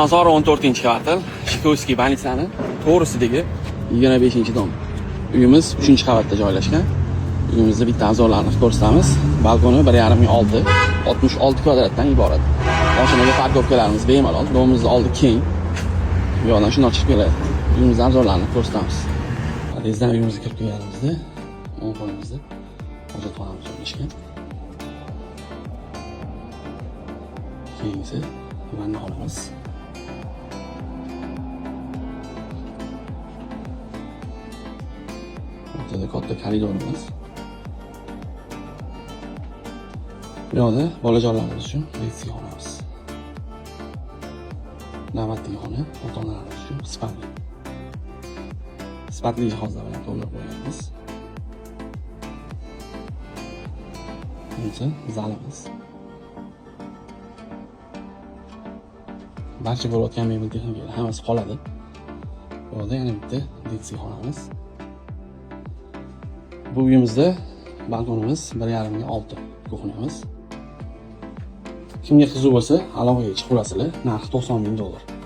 Azor 14-kvartal, Shikoyskiy больницani to'g'risidagi 25-dom. Uyimiz 3-qavatda joylashgan. Uyimizda bitta a'zolarni ko'rsatamiz. Balkoni 1,5 66 kvadratdan iborat. Mashinaga parkovkalarimiz bemalol. Domimizni oldi keng. Bu yoqdan shunday chiqib keladi. Uyimizda a'zolarni ko'rsatamiz. Podyezddan uyimizga kirib kelganimizda o'ng qo'limizda hojatxonamiz joylashgan. Keyingisi vanna xonamiz. O'rtada katta koridorimiz. Bu yoqda bolajonlarimiz uchun leksiya xonamiz. Navbatdagi xona ota-onalarimiz uchun spalni. Sifatli jihozlar bilan to'ldirib qo'yganmiz. Bunisi zalimiz. Barcha bo'layotgan mebel texnikalar hammasi qoladi. Bu yerda yana bitta leksiya xonamiz. Bu uyimizda balkonimiz 1,5 6 kuxnyamiz. Kimga qiziq bo'lsa, aloqaga chiqib olasizlar. Narxi $90,000.